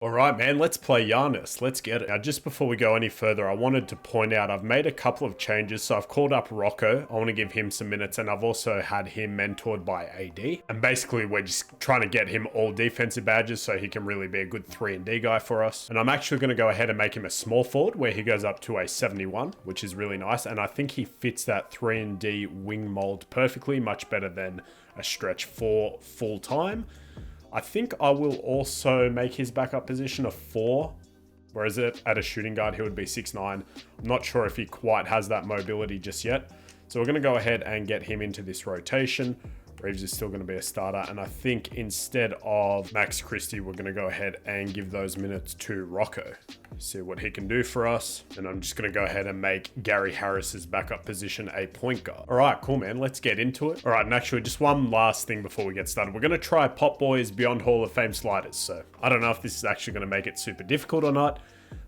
All right, man, let's play Giannis. Let's get it. Now, just before we go any further, I wanted to point out I've made a couple of changes. So I've called up Rocco. I want to give him some minutes, and I've also had him mentored by AD. And basically, we're just trying to get him all defensive badges so he can really be a good 3-and-D guy for us. And I'm actually going to go ahead and make him a small forward where he goes up to a 71, which is really nice. And I think he fits that 3-and-D wing mold perfectly, much better than a stretch 4 full time. I think I will also make his backup position a 4, whereas at a shooting guard, he would be 6'9". I'm not sure if he quite has that mobility just yet. So we're going to go ahead and get him into this rotation. Reeves is still going to be a starter. And I think instead of Max Christie, we're going to go ahead and give those minutes to Rocco. See what he can do for us. And I'm just going to go ahead and make Gary Harris's backup position a point guard. All right, cool, man. Let's get into it. All right, and actually just one last thing before we get started. We're going to try Pop Boy's Beyond Hall of Fame sliders. So I don't know if this is actually going to make it super difficult or not.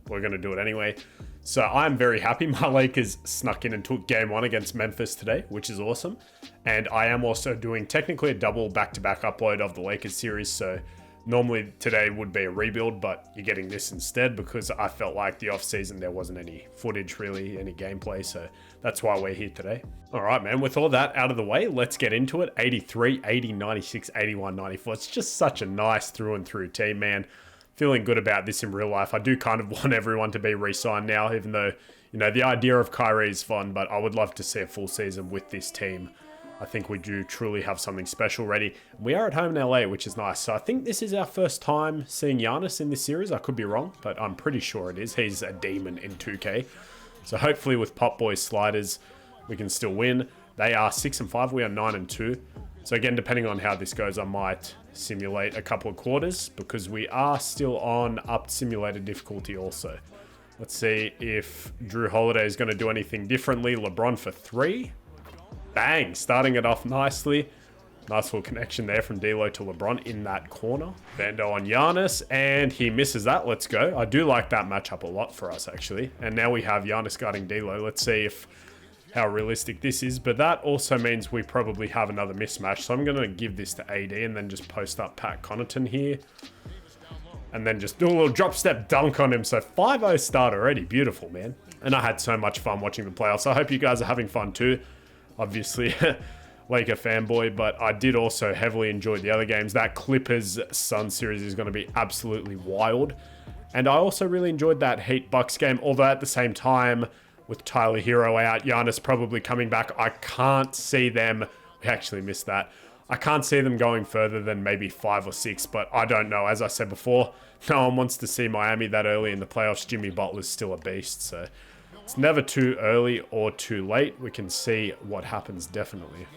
But we're going to do it anyway. So I'm very happy my Lakers snuck in and took game 1 against Memphis today, which is awesome. And I am also doing technically a double back-to-back upload of the Lakers series. So normally today would be a rebuild, but you're getting this instead because I felt like the off-season there wasn't any footage really, any gameplay. So that's why we're here today. All right, man, with all that out of the way, let's get into it. 83, 80, 96, 81, 94. It's just such a nice through and through team, man. Feeling good about this in real life. I do kind of want everyone to be re-signed now, even though, you know, the idea of Kyrie is fun, but I would love to see a full season with this team. I think we do truly have something special ready. We are at home in LA, which is nice. So I think this is our first time seeing Giannis in this series. I could be wrong, but I'm pretty sure it is. He's a demon in 2K. So hopefully with Pop Boy's sliders, we can still win. They are 6-5. We are 9-2. So again, depending on how this goes, I might simulate a couple of quarters because we are still on up simulated difficulty also. Let's see if Drew Holiday is going to do anything differently. LeBron for 3. Bang, starting it off nicely. Nice little connection there from D'Lo to LeBron in that corner. Vando on Giannis, and he misses that. Let's go. I do like that matchup a lot for us, actually. And now we have Giannis guarding D'Lo. Let's see if how realistic this is, but that also means we probably have another mismatch. So I'm going to give this to AD and then just post up Pat Connaughton here. And then just do a little drop step dunk on him. So 5-0 start already. Beautiful, man. And I had so much fun watching the playoffs. I hope you guys are having fun too. Obviously, Laker fanboy, but I did also heavily enjoy the other games. That Clippers-Suns series is going to be absolutely wild. And I also really enjoyed that Heat-Bucks game, although at the same time, with Tyler Hero out, Giannis probably coming back, I can't see them. We actually missed that. I can't see them going further than maybe 5 or 6, but I don't know. As I said before, no one wants to see Miami that early in the playoffs. Jimmy Butler's still a beast, so it's never too early or too late. We can see what happens definitely.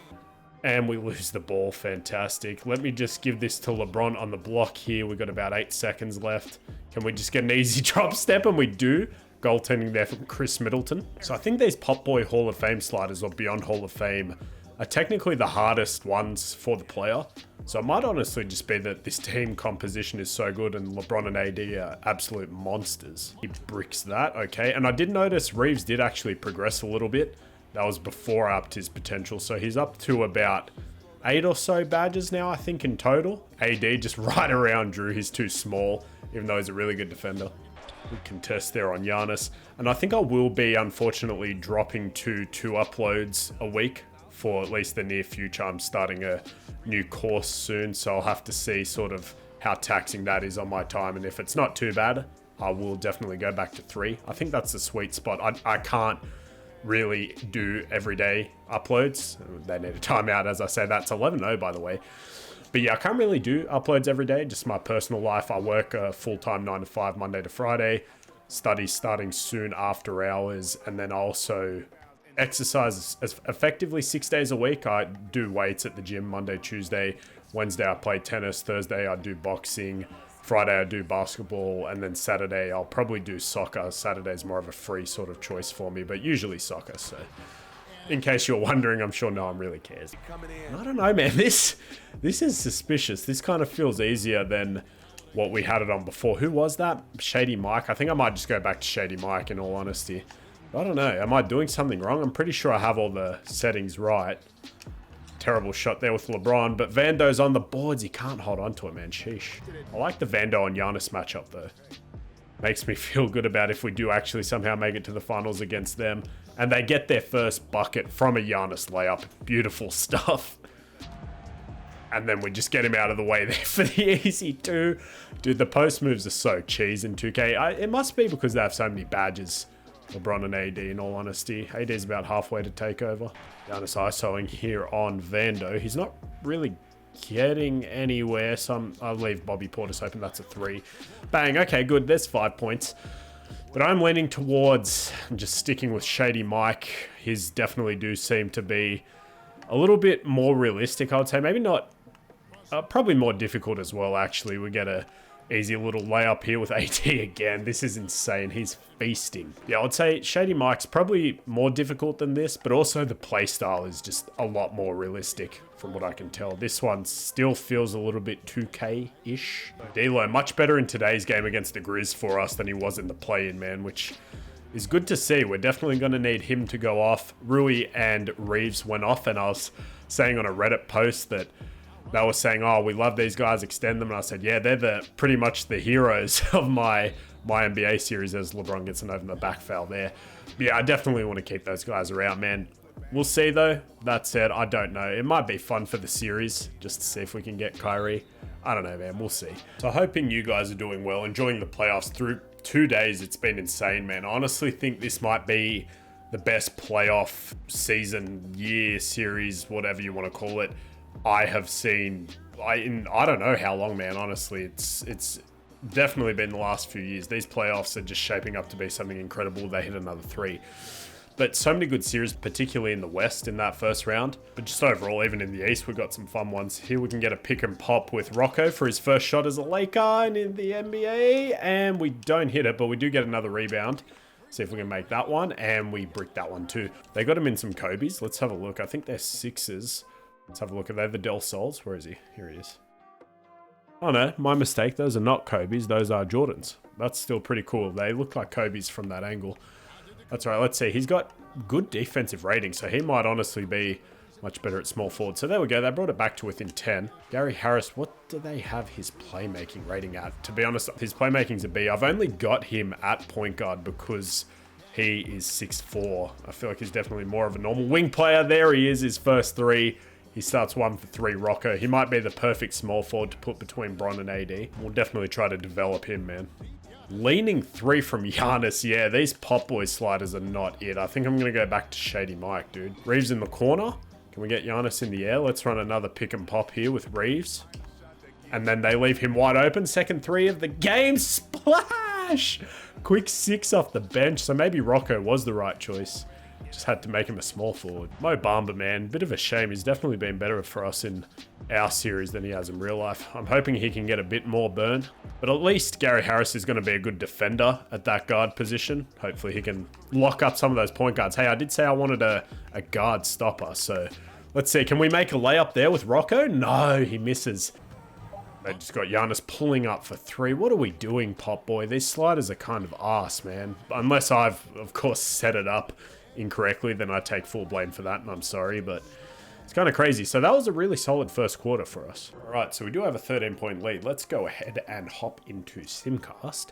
And we lose the ball. Fantastic. Let me just give this to LeBron on the block here. We've got about 8 seconds left. Can we just get an easy drop step? And we do. Goaltending there from Chris Middleton. So I think these Pop Boy Hall of Fame sliders or Beyond Hall of Fame are technically the hardest ones for the player. So it might honestly just be that this team composition is so good and LeBron and AD are absolute monsters. He bricks that, okay. And I did notice Reeves did actually progress a little bit. That was before I upped his potential. So he's up to about 8 or so badges now, I think, in total. AD just right around Drew. He's too small, even though he's a really good defender. Good contest there on Giannis. And I think I will be, unfortunately, dropping to 2 uploads a week for at least the near future. I'm starting a new course soon, so I'll have to see sort of how taxing that is on my time. And if it's not too bad, I will definitely go back to 3. I think that's the sweet spot. I can't really do everyday uploads. They need a timeout, as I say. That's 11-0, by the way. But yeah, I can't really do uploads every day, just my personal life. I work a full-time 9 to 5, Monday to Friday, study starting soon after hours, and then I also exercise as effectively 6 days a week. I do weights at the gym Monday, Tuesday, Wednesday I play tennis, Thursday I do boxing, Friday I do basketball, and then Saturday I'll probably do soccer. Saturday's more of a free sort of choice for me, but usually soccer, so in case you're wondering, I'm sure no one really cares. I don't know, man. This is suspicious. This kind of feels easier than what we had it on before. Who was that? Shady Mike? I think I might just go back to Shady Mike in all honesty. I don't know. Am I doing something wrong? I'm pretty sure I have all the settings right. Terrible shot there with LeBron, but Vando's on the boards. He can't hold on to it, man. Sheesh. I like the Vando and Giannis matchup, though. Makes me feel good about if we do actually somehow make it to the finals against them. And they get their first bucket from a Giannis layup. Beautiful stuff. And then we just get him out of the way there for the easy two. Dude, the post moves are so cheese in 2K. It must be because they have so many badges. LeBron and AD, in all honesty. AD is about halfway to take over. Giannis ISOing here on Vando. He's not really getting anywhere, so I'll leave Bobby Portis open. That's a 3. Bang. Okay, good. There's 5 points. But I'm leaning towards just sticking with Shady Mike. His definitely do seem to be a little bit more realistic, I would say. Maybe not, probably more difficult as well, actually. We get a easy little layup here with AD again. This is insane. He's feasting. Yeah, I would say Shady Mike's probably more difficult than this, but also the play style is just a lot more realistic from what I can tell. This one still feels a little bit 2K-ish. D'Lo much better in today's game against the Grizz for us than he was in the play-in, man, which is good to see. We're definitely going to need him to go off. Rui and Reeves went off, and I was saying on a Reddit post that they were saying, oh, we love these guys, extend them. And I said, yeah, they're pretty much the heroes of my MyNBA series as LeBron gets an over the back foul there. But yeah, I definitely want to keep those guys around, man. We'll see, though. That said, I don't know. It might be fun for the series just to see if we can get Kyrie. I don't know, man. We'll see. So hoping you guys are doing well, enjoying the playoffs through 2 days. It's been insane, man. I honestly think this might be the best playoff season, year, series, whatever you want to call it, I have seen. I don't know how long, man. Honestly, it's definitely been the last few years. These playoffs are just shaping up to be something incredible. They hit another 3. But so many good series, particularly in the West in that first round. But just overall, even in the East, we've got some fun ones. Here we can get a pick and pop with Rocco for his first shot as a Laker in the NBA. And we don't hit it, but we do get another rebound. See if we can make that one. And we brick that one too. They got him in some Kobe's. Let's have a look. I think they're 6s. Let's have a look. Are they the Del Sols? Where is he? Here he is. Oh no, my mistake. Those are not Kobe's. Those are Jordans. That's still pretty cool. They look like Kobe's from that angle. That's right. Let's see. He's got good defensive rating, so he might honestly be much better at small forward. So there we go. They brought it back to within 10. Gary Harris, what do they have his playmaking rating at? To be honest, his playmaking's a B. I've only got him at point guard because he is 6'4". I feel like he's definitely more of a normal wing player. There he is, his first 3. He starts 1 for 3, Rocco. He might be the perfect small forward to put between Bron and AD. We'll definitely try to develop him, man. Leaning 3 from Giannis. Yeah, these Pop Boy sliders are not it. I think I'm going to go back to Shady Mike, dude. Reeves in the corner. Can we get Giannis in the air? Let's run another pick and pop here with Reeves. And then they leave him wide open. Second 3 of the game. Splash! Quick 6 off the bench. So maybe Rocco was the right choice. Just had to make him a small forward. Mo Bamba, man, bit of a shame. He's definitely been better for us in our series than he has in real life. I'm hoping he can get a bit more burn. But at least Gary Harris is going to be a good defender at that guard position. Hopefully he can lock up some of those point guards. Hey, I did say I wanted a guard stopper. So let's see. Can we make a layup there with Rocco? No, he misses. They just got Giannis pulling up for 3. What are we doing, Pop Boy? These sliders are kind of arse, man. Unless I've, of course, set it up incorrectly, then I take full blame for that, and I'm sorry, but it's kind of crazy. So that was a really solid first quarter for us. All right, so we do have a 13-point lead. Let's go ahead and hop into Simcast.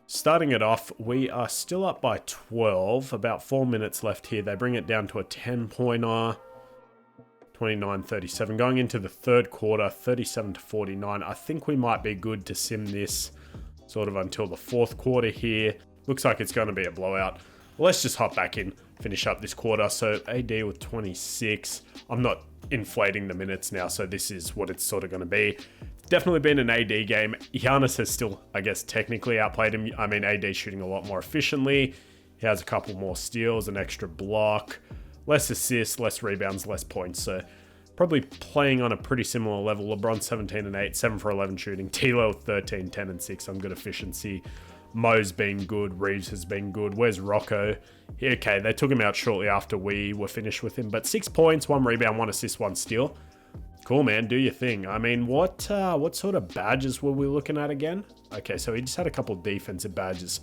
Starting it off, we are still up by 12, about 4 minutes left here. They bring it down to a 10-pointer, 29-37. Going into the third quarter, 37-49. I think we might be good to sim this sort of until the fourth quarter here. Looks like it's going to be a blowout. Let's just hop back in, finish up this quarter. So AD with 26. I'm not inflating the minutes now, so this is what it's sort of going to be. Definitely been an AD game. Giannis has still, I guess, technically outplayed him. I mean, AD shooting a lot more efficiently. He has a couple more steals, an extra block, less assists, less rebounds, less points. So probably playing on a pretty similar level. LeBron 17 and 8, 7 for 11 shooting. D'Lo 13, 10 and 6 on good efficiency. Mo's been good. Reeves has been good. Where's Rocco? Yeah, okay, they took him out shortly after we were finished with him. But 6 points, 1 rebound, 1 assist, 1 steal. Cool, man. Do your thing. I mean, what sort of badges were we looking at again? Okay, so he just had a couple defensive badges.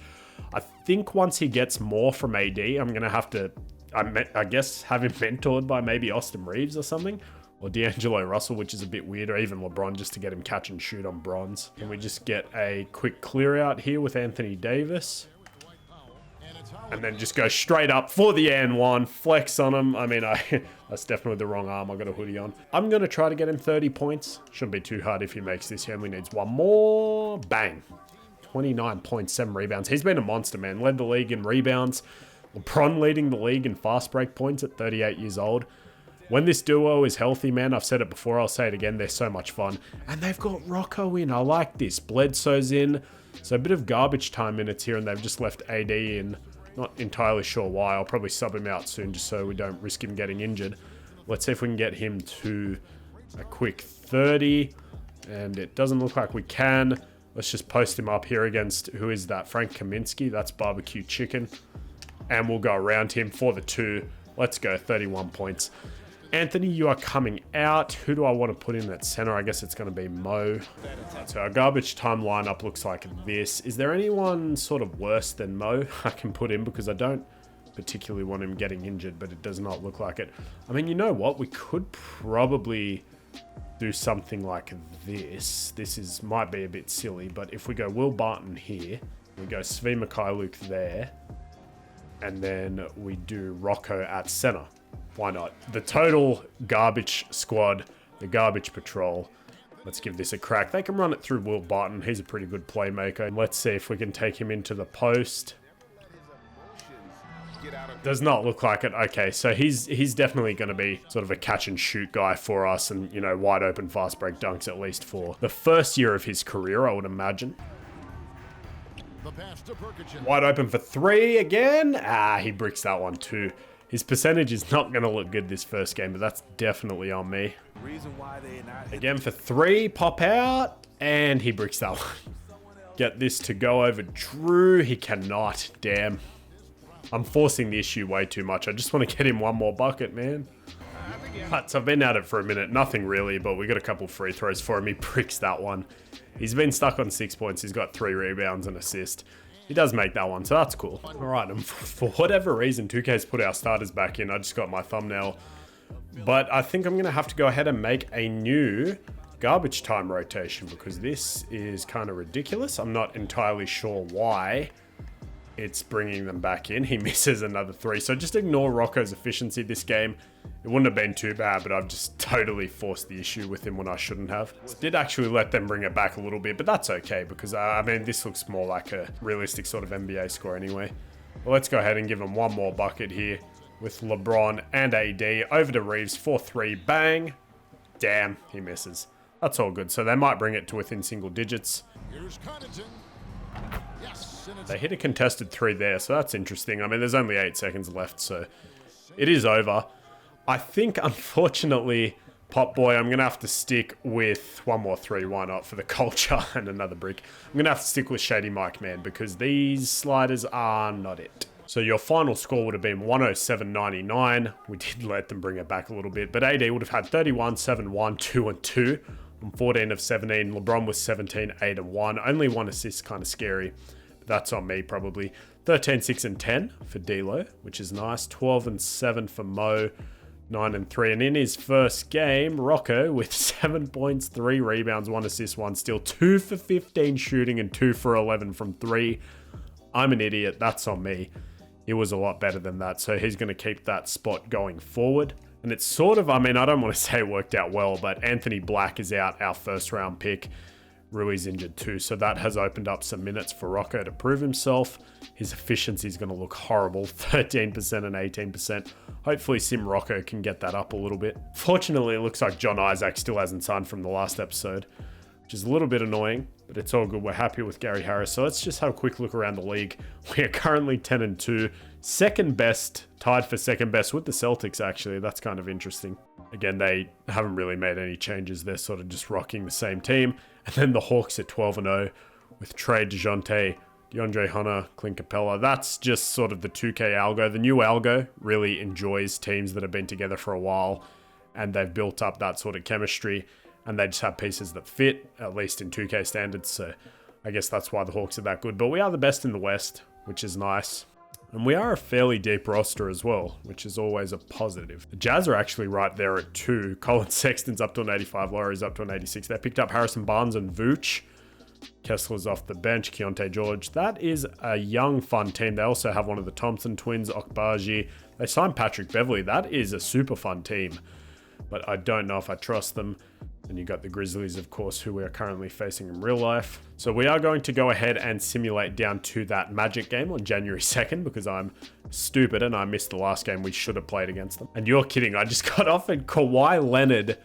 I think once he gets more from AD, I'm going to have to, I guess, have him mentored by maybe Austin Reeves or something. or D'Angelo Russell, which is a bit weird, or even LeBron just to get him catch and shoot on bronze. And we just get a quick clear out here with Anthony Davis. And then just go straight up for the and one, flex on him. I mean, that's definitely the wrong arm. I got a hoodie on. I'm going to try to get him 30 points. Shouldn't be too hard if he makes this. He only needs one more. Bang. 29.7 rebounds. He's been a monster, man. Led the league in rebounds. LeBron leading the league in fast break points at 38 years old. When this duo is healthy, man, I've said it before, I'll say it again, they're so much fun. And they've got Rocco in. I like this. Bledsoe's in. So a bit of garbage time minutes here, and they've just left AD in. Not entirely sure why. I'll probably sub him out soon just so we don't risk him getting injured. Let's see if we can get him to a quick 30. And it doesn't look like we can. Let's just post him up here against, who is that? Frank Kaminsky. That's barbecue chicken. And we'll go around him for the 2. Let's go, 31 points. Anthony, you are coming out. Who do I want to put in at center? I guess it's going to be Mo. So our garbage time lineup looks like this. Is there anyone sort of worse than Mo I can put in? Because I don't particularly want him getting injured, but it does not look like it. I mean, you know what? We could probably do something like this. This might be a bit silly, but if we go Will Barton here, we go Svi Mikhailuk there, and then we do Rocco at center. Why not? The total garbage squad, the garbage patrol. Let's give this a crack. They can run it through Will Barton. He's a pretty good playmaker. And let's see if we can take him into the post. Does not look like it. Okay, so he's definitely going to be sort of a catch and shoot guy for us, and, you know, wide open fast break dunks at least for the first year of his career, I would imagine. Wide open for 3 again. He bricks that one too. His percentage is not going to look good this first game, but that's definitely on me. Again for 3, pop out, and he bricks that one. Get this to go over Drew. He cannot. Damn. I'm forcing the issue way too much. I just want to get him one more bucket, man. Right, so I've been at it for a minute. Nothing really, but we got a couple free throws for him. He bricks that one. He's been stuck on 6 points. He's got 3 rebounds and assist. He does make that one, so that's cool. All right, and for whatever reason, 2K's put our starters back in. I just got my thumbnail. But I think I'm going to have to go ahead and make a new garbage time rotation because this is kind of ridiculous. I'm not entirely sure why it's bringing them back in. He misses another 3. So just ignore Rocco's efficiency this game. It wouldn't have been too bad, but I've just totally forced the issue with him when I shouldn't have. Did actually let them bring it back a little bit, but that's okay because, I mean, this looks more like a realistic sort of NBA score anyway. Well, let's go ahead and give him one more bucket here with LeBron and AD. Over to Reeves for 3. Bang. Damn, he misses. That's all good. So they might bring it to within single digits. They hit a contested 3 there, so that's interesting. I mean, there's only 8 seconds left, so it is over. I think, unfortunately, Pop Boy, I'm going to have to stick with one more 3. Why not? For the culture and another brick. I'm going to have to stick with Shady Mike, man, because these sliders are not it. So your final score would have been 107.99. We did let them bring it back a little bit, but AD would have had 31, 7, 1, 2, and 2. On 14 of 17. LeBron was 17, 8, and 1. Only 1 assist, kind of scary. But that's on me, probably. 13, 6, and 10 for D'Lo, which is nice. 12 and 7 for Mo. 9 and 3. And in his first game, Rocco with 7 points, 3 rebounds, 1 assist, 1 steal, 2 for 15 shooting, and 2 for 11 from 3. I'm an idiot. That's on me. He was a lot better than that. So he's going to keep that spot going forward. And it's sort of, I mean, I don't want to say it worked out well, but Anthony Black is out, our first round pick. Rui's injured too, so that has opened up some minutes for Rocco to prove himself. His efficiency is going to look horrible, 13% and 18%. Hopefully Sim Rocco can get that up a little bit. Fortunately, it looks like John Isaac still hasn't signed from the last episode, which is a little bit annoying, but it's all good. We're happy with Gary Harris. So let's just have a quick look around the league. We are currently 10 and 2, second best, tied for second best with the Celtics, actually. That's kind of interesting. Again, they haven't really made any changes. They're sort of just rocking the same team. And then the Hawks at 12 and 0 with Trey DeJounte, DeAndre Hunter, Clint Capella. That's just sort of the 2K algo. The new algo really enjoys teams that have been together for a while and they've built up that sort of chemistry and they just have pieces that fit, at least in 2K standards. So I guess that's why the Hawks are that good. But we are the best in the West, which is nice. And we are a fairly deep roster as well, which is always a positive. The Jazz are actually right there at 2. Colin Sexton's up to an 85. Laurie's up to an 86. They picked up Harrison Barnes and Vooch. Kessler's off the bench. Keontae George. That is a young, fun team. They also have one of the Thompson twins, Okbaji. They signed Patrick Beverley. That is a super fun team. But I don't know if I trust them. And you got the Grizzlies, of course, who we are currently facing in real life. So we are going to go ahead and simulate down to that Magic game on January 2nd because I'm stupid and I missed the last game we should have played against them. And you're kidding, I just got offered Kawhi Leonard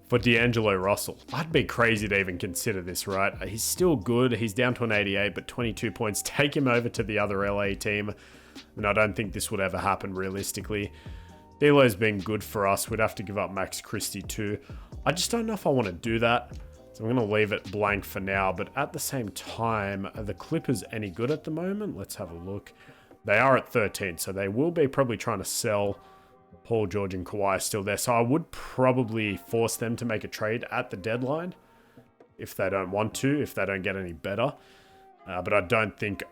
for D'Angelo Russell. I'd be crazy to even consider this, right? He's still good. He's down to an 88, but 22 points. Take him over to the other LA team. And I don't think this would ever happen realistically. D'Lo's been good for us. We'd have to give up Max Christie too. I just don't know if I want to do that. So I'm going to leave it blank for now. But at the same time, are the Clippers any good at the moment? Let's have a look. They are at 13, so they will be probably trying to sell. Paul George and Kawhi are still there. So I would probably force them to make a trade at the deadline if they don't want to, if they don't get any better. But I don't think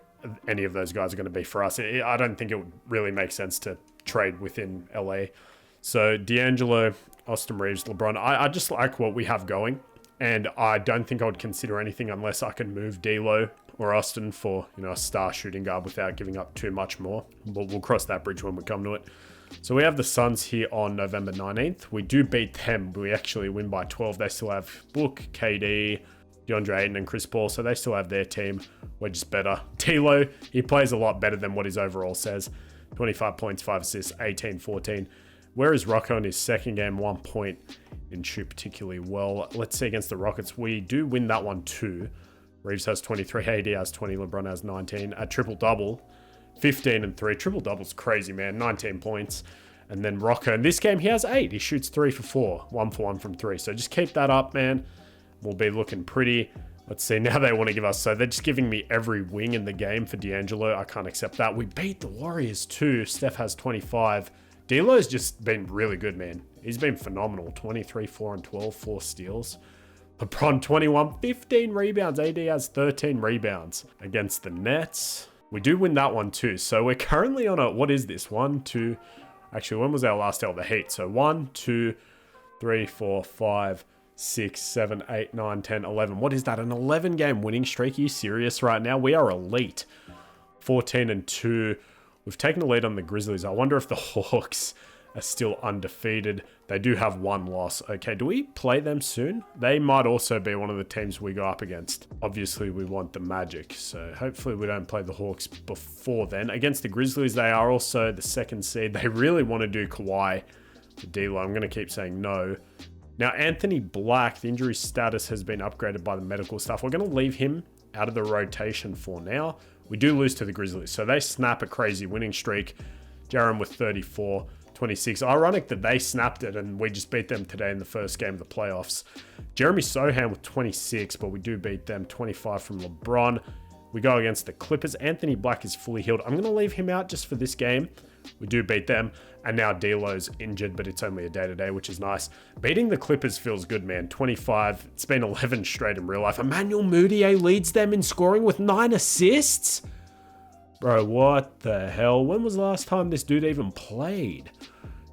any of those guys are going to be for us. I don't think it would really make sense to trade within LA. So D'Angelo, Austin Reeves, LeBron, I just like what we have going. And I don't think I would consider anything unless I can move D'Lo or Austin for, a star shooting guard without giving up too much more. But we'll cross that bridge when we come to it. So we have the Suns here on November 19th. We do beat them. We actually win by 12. They still have Book, KD, DeAndre Ayton and Chris Paul, so they still have their team. We're just better. D'Lo, he plays a lot better than what his overall says. 25 points, 5 assists, 18, 14. Whereas Rocco in his second game, 1 point, didn't shoot particularly well. Let's see against the Rockets. We do win that one too. Reeves has 23, AD has 20, LeBron has 19. A triple-double, 15 and 3. Triple-double's crazy, man. 19 points. And then Rocco, in this game, he has 8. He shoots 3 for 4. 1 for 1 from 3. So just keep that up, man. We'll be looking pretty. Let's see, now they want to give us, so they're just giving me every wing in the game for D'Angelo. I can't accept that. We beat the Warriors too. Steph has 25. D'Lo's just been really good, man. He's been phenomenal. 23, 4 and 12, 4 steals. LeBron 21, 15 rebounds. AD has 13 rebounds against the Nets. We do win that one too. So we're currently on a, what is this? 1, 2, actually, when was our last L? The Heat. So 1, 2, 3, 4, 5, 6, 7, 8, 9, 10, 11. What is that? An 11 game winning streak? Are you serious right now? We are elite. 14 and 2. We've taken a lead on the Grizzlies. I wonder if the Hawks are still undefeated. They do have 1 loss. Okay, do we play them soon? They might also be one of the teams we go up against. Obviously, we want the Magic, so hopefully we don't play the Hawks before then. Against the Grizzlies, they are also the 2nd seed. They really want to do Kawhi to D'Lo. I'm going to keep saying no. Now, Anthony Black, the injury status has been upgraded by the medical stuff. We're going to leave him out of the rotation for now. We do lose to the Grizzlies, so they snap a crazy winning streak. Jaron with 34, 26. Ironic that they snapped it and we just beat them today in the first game of the playoffs. Jeremy Sohan with 26, but we do beat them. 25 from LeBron. We go against the Clippers. Anthony Black is fully healed. I'm going to leave him out just for this game. We do beat them. And now D'Lo's injured, but it's only a day-to-day, which is nice. Beating the Clippers feels good, man. 25. It's been 11 straight in real life. Emmanuel Mudiay leads them in scoring with 9 assists. Bro, what the hell? When was the last time this dude even played?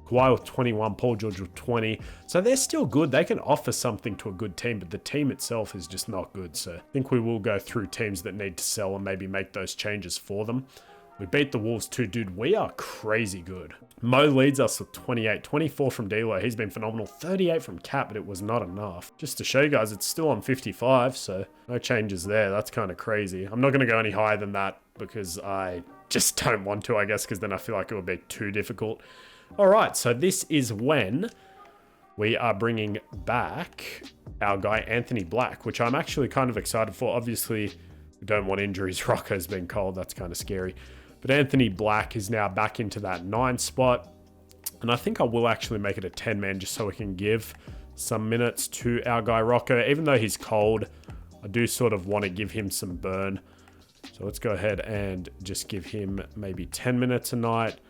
Kawhi with 21, Paul George with 20. So they're still good. They can offer something to a good team, but the team itself is just not good. So I think we will go through teams that need to sell and maybe make those changes for them. We beat the Wolves too, dude. We are crazy good. Mo leads us with 28, 24 from D'Lo. He's been phenomenal. 38 from Cat, but it was not enough. Just to show you guys, it's still on 55, so no changes there. That's kind of crazy. I'm not going to go any higher than that because I just don't want to, I guess, because then I feel like it would be too difficult. All right, so this is when we are bringing back our guy Anthony Black, which I'm actually kind of excited for. Obviously, we don't want injuries. Rocco's been cold. That's kind of scary. But Anthony Black is now back into that 9 spot. And I think I will actually make it a 10-man just so we can give some minutes to our guy Rocco. Even though he's cold, I do sort of want to give him some burn. So let's go ahead and just give him maybe 10 minutes a night.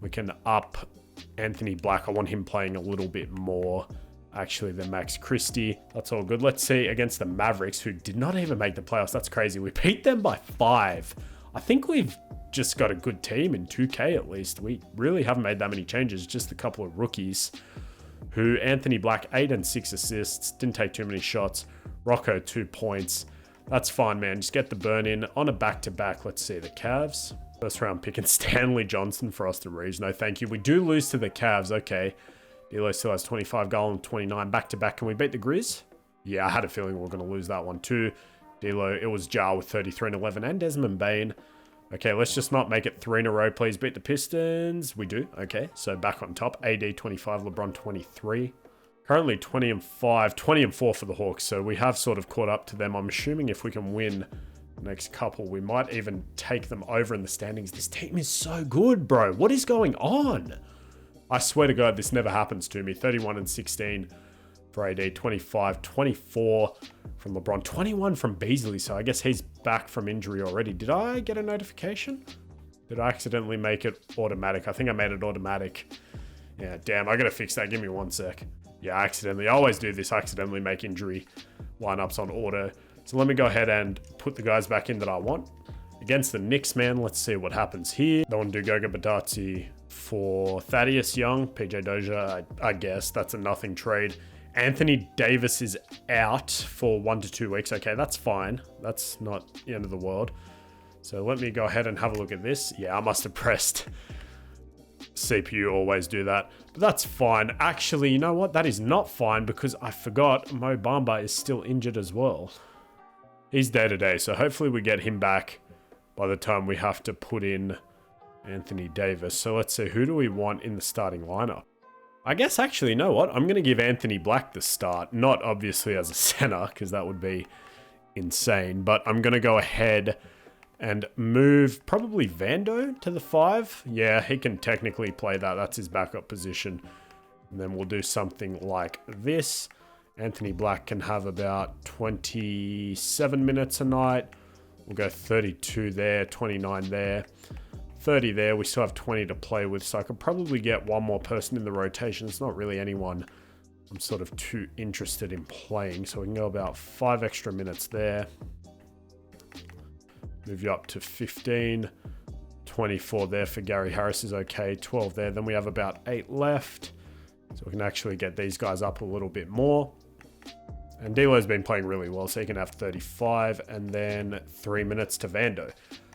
We can up Anthony Black. I want him playing a little bit more actually than Max Christie. That's all good. Let's see against the Mavericks, who did not even make the playoffs. That's crazy. We beat them by 5. I think we've just got a good team in 2K at least. We really haven't made that many changes, just a couple of rookies. Who, Anthony Black, 8 and 6 assists, didn't take too many shots. Rocco, 2 points. That's fine, man. Just get the burn in on a back-to-back. Let's see, the Cavs. First round pick and Stanley Johnson for us to reach. No, thank you. We do lose to the Cavs. Okay. D'Lo still has 25 goal and 29 back-to-back. Can we beat the Grizz? Yeah, I had a feeling we were going to lose that one too. D'Lo, it was Jar with 33 and 11 and Desmond Bain. Okay, let's just not make it 3 in a row. Please beat the Pistons. We do. Okay, so back on top. AD 25, LeBron 23. Currently 20 and 5, 20 and 4 for the Hawks. So we have sort of caught up to them. I'm assuming if we can win the next couple, we might even take them over in the standings. This team is so good, bro. What is going on? I swear to God, this never happens to me. 31 and 16 for AD, 25, 24 from LeBron, 21 from Beasley. So I guess he's back from injury already. Did I get a notification? Did I accidentally make it automatic? I think I made it automatic. Yeah, damn, I gotta fix that. Give me 1 sec. Yeah, I always do this. I accidentally make injury lineups on auto. So let me go ahead and put the guys back in that I want. Against the Knicks, man, let's see what happens here. Don't want to do Goga Badazzi for Thaddeus Young, PJ Dozier, I guess. That's a nothing trade. Anthony Davis is out for 1 to 2 weeks. Okay, that's fine. That's not the end of the world. So let me go ahead and have a look at this. Yeah, I must have pressed CPU, always do that. But that's fine. Actually, you know what? That is not fine because I forgot Mo Bamba is still injured as well. He's day-to-day, so hopefully we get him back by the time we have to put in Anthony Davis. So let's see, who do we want in the starting lineup? I guess actually, you know what? I'm going to give Anthony Black the start. Not obviously as a center, because that would be insane. But I'm going to go ahead and move probably Vando to the 5. Yeah, he can technically play that. That's his backup position. And then we'll do something like this. Anthony Black can have about 27 minutes a night. We'll go 32 there, 29 there, 30 there. We still have 20 to play with, so I could probably get one more person in the rotation. It's not really anyone I'm sort of too interested in playing, so we can go about 5 extra minutes there. Move you up to 15. 24 there for Gary Harris is okay. 12 there. Then we have about 8 left. So we can actually get these guys up a little bit more. And D'Lo's been playing really well, so he can have 35 and then 3 minutes to Vando.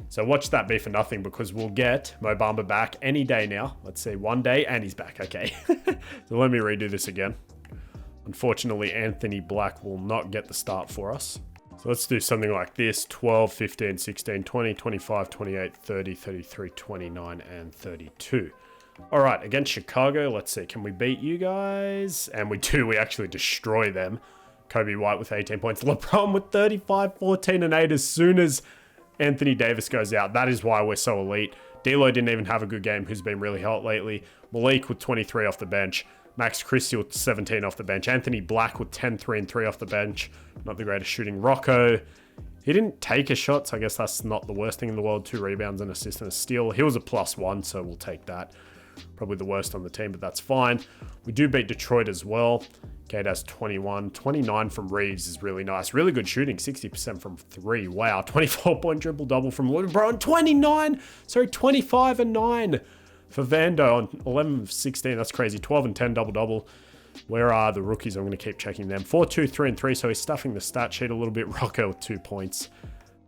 So watch that be for nothing because we'll get Mo Bamba back any day now. Let's see, 1 day and he's back. Okay. So let me redo this again. Unfortunately, Anthony Black will not get the start for us. So let's do something like this. 12, 15, 16, 20, 25, 28, 30, 33, 29, and 32. All right, against Chicago, let's see. Can we beat you guys? And we do. We actually destroy them. Kobe White with 18 points. LeBron with 35, 14, and 8 as soon as Anthony Davis goes out. That is why we're so elite. D'Lo didn't even have a good game, who's been really hot lately. Malik with 23 off the bench. Max Christie with 17 off the bench. Anthony Black with 10, 3, and 3 off the bench. Not the greatest shooting. Rocco, he didn't take a shot, so I guess that's not the worst thing in the world. 2 rebounds, and assist, and a steal. He was a +1, so we'll take that. Probably the worst on the team, but that's fine. We do beat Detroit as well. Gate has 21. 29 from Reeves is really nice. Really good shooting. 60% from 3. Wow. 24-point triple-double from LeBron. 25 and 9 for Vando on 11 of 16. That's crazy. 12 and 10 double-double. Where are the rookies? I'm going to keep checking them. 4, 2, 3, and 3. So he's stuffing the stat sheet a little bit. Rocco with 2 points.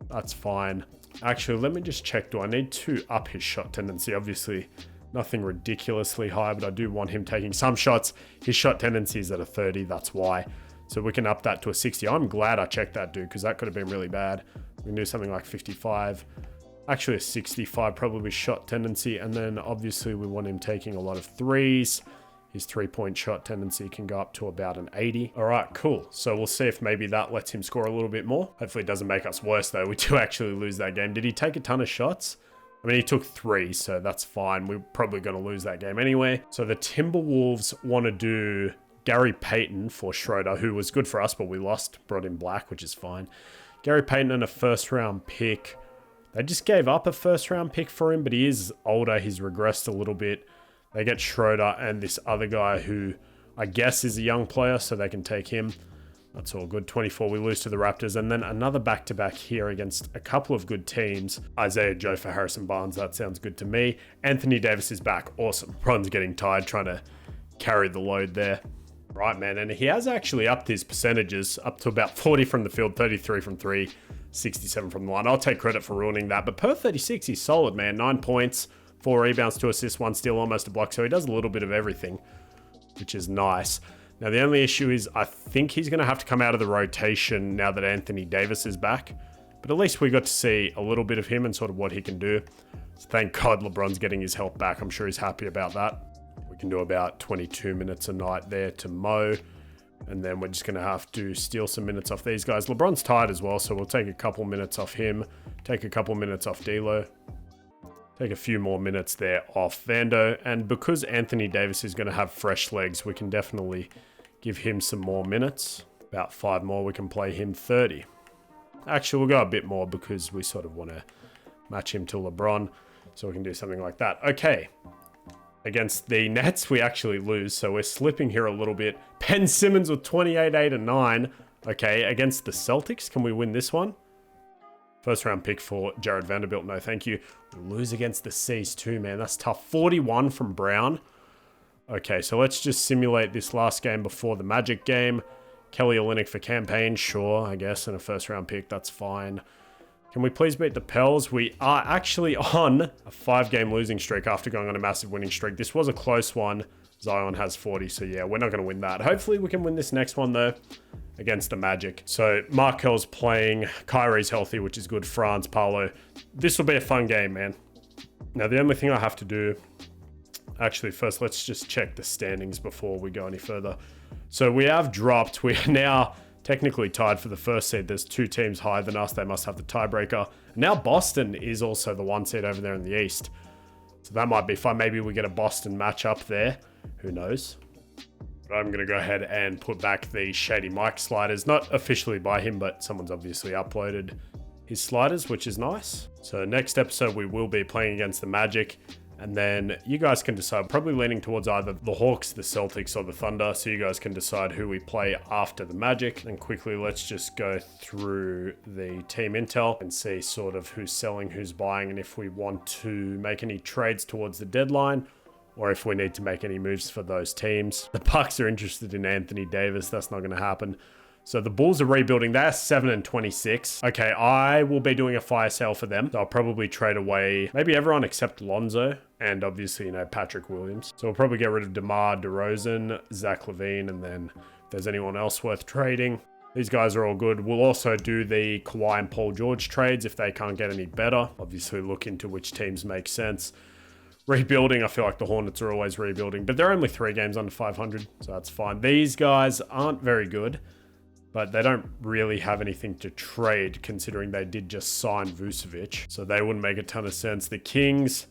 That's fine. Actually, let me just check. Do I need to up his shot tendency? Obviously, nothing ridiculously high, but I do want him taking some shots. His shot tendency is at a 30, that's why. So we can up that to a 60. I'm glad I checked that, dude, because that could have been really bad. We can do something like 55. Actually, a 65 probably shot tendency. And then obviously we want him taking a lot of threes. His 3-point shot tendency can go up to about an 80. All right, cool. So we'll see if maybe that lets him score a little bit more. Hopefully it doesn't make us worse, though. We do actually lose that game. Did he take a ton of shots? I mean, he took 3, so that's fine. We're probably going to lose that game anyway. So the Timberwolves want to do Gary Payton for Schroeder, who was good for us, but we lost. Brought in Black, which is fine. Gary Payton and a first-round pick. They just gave up a first-round pick for him, but he is older. He's regressed a little bit. They get Schroeder and this other guy who I guess is a young player, so they can take him. That's all good. 24, we lose to the Raptors. And then another back-to-back here against a couple of good teams. Isaiah Joe for Harrison Barnes. That sounds good to me. Anthony Davis is back. Awesome. Ron's getting tired trying to carry the load there. Right, man. And he has actually upped his percentages up to about 40 from the field, 33 from 3, 67 from the line. I'll take credit for ruining that. But per 36, he's solid, man. 9 points, 4 rebounds, 2 assists, 1 steal, almost a block. So he does a little bit of everything, which is nice. Now, the only issue is I think he's going to have to come out of the rotation now that Anthony Davis is back. But at least we got to see a little bit of him and sort of what he can do. So thank God LeBron's getting his health back. I'm sure he's happy about that. We can do about 22 minutes a night there to Mo. And then we're just going to have to steal some minutes off these guys. LeBron's tired as well, so we'll take a couple minutes off him. Take a couple minutes off D'Lo. Take a few more minutes there off Vando. And because Anthony Davis is going to have fresh legs, we can definitely give him some more minutes. About 5 more, we can play him 30. Actually, we'll go a bit more because we sort of want to match him to LeBron. So we can do something like that. Okay. Against the Nets, we actually lose. So we're slipping here a little bit. Ben Simmons with 28, 8, and 9. Okay, against the Celtics, can we win this one? First round pick for Jared Vanderbilt. No, thank you. We lose against the C's too, man. That's tough. 41 from Brown. Okay, so let's just simulate this last game before the Magic game. Kelly Olynyk for campaign. Sure, I guess. And a first round pick. That's fine. Can we please beat the Pels? We are actually on a 5-game losing streak after going on a massive winning streak. This was a close one. Zion has 40, so yeah, we're not going to win that. Hopefully we can win this next one, though, against the Magic. So Markel's playing. Kyrie's healthy, which is good. Franz, Paolo. This will be a fun game, man. Now, the only thing I have to do... Actually, first, let's just check the standings before we go any further. So we have dropped. We are now technically tied for the first seed. There's 2 teams higher than us. They must have the tiebreaker. Now Boston is also the 1 seed over there in the East. So that might be fun. Maybe we get a Boston matchup there. Who knows? But I'm going to go ahead and put back the Shady Mike sliders. Not officially by him, but someone's obviously uploaded his sliders, which is nice. So next episode, we will be playing against the Magic. And then you guys can decide, probably leaning towards either the Hawks, the Celtics, or the Thunder. So you guys can decide who we play after the Magic. And quickly, let's just go through the team intel and see sort of who's selling, who's buying, and if we want to make any trades towards the deadline, or if we need to make any moves for those teams. The Bucks are interested in Anthony Davis. That's not going to happen. So the Bulls are rebuilding. They're 7 and 26. Okay, I will be doing a fire sale for them. So I'll probably trade away maybe everyone except Lonzo and obviously, Patrick Williams. So we'll probably get rid of DeMar DeRozan, Zach LaVine, and then if there's anyone else worth trading. These guys are all good. We'll also do the Kawhi and Paul George trades if they can't get any better. Obviously, look into which teams make sense. Rebuilding, I feel like the Hornets are always rebuilding, but they're only 3 games under 500, so that's fine. These guys aren't very good, but they don't really have anything to trade considering they did just sign Vucevic, so they wouldn't make a ton of sense. The Kings,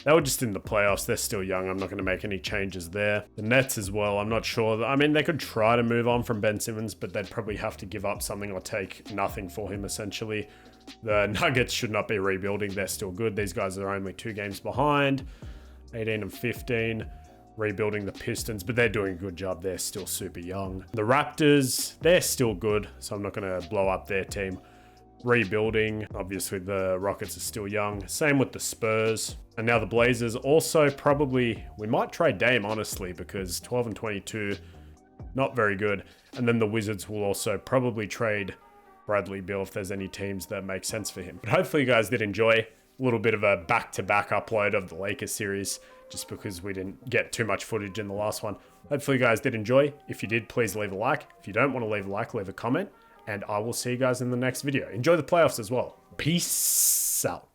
they were just in the playoffs. They're still young. I'm not going to make any changes there. The Nets as well, I'm not sure. I mean, they could try to move on from Ben Simmons, but they'd probably have to give up something or take nothing for him, essentially. The Nuggets should not be rebuilding. They're still good. These guys are only 2 games behind, 18 and 15. Rebuilding the Pistons, but they're doing a good job. They're still super young. The Raptors, they're still good, so I'm not going to blow up their team. Rebuilding, obviously the Rockets are still young. Same with the Spurs. And now the Blazers also probably, we might trade Dame, honestly, because 12 and 22, not very good. And then the Wizards will also probably trade Bradley Beal if there's any teams that make sense for him. But hopefully you guys did enjoy a little bit of a back-to-back upload of the Lakers series, just because we didn't get too much footage in the last one. Hopefully you guys did enjoy. If you did, please leave a like. If you don't want to leave a like, leave a comment. And I will see you guys in the next video. Enjoy the playoffs as well. Peace out.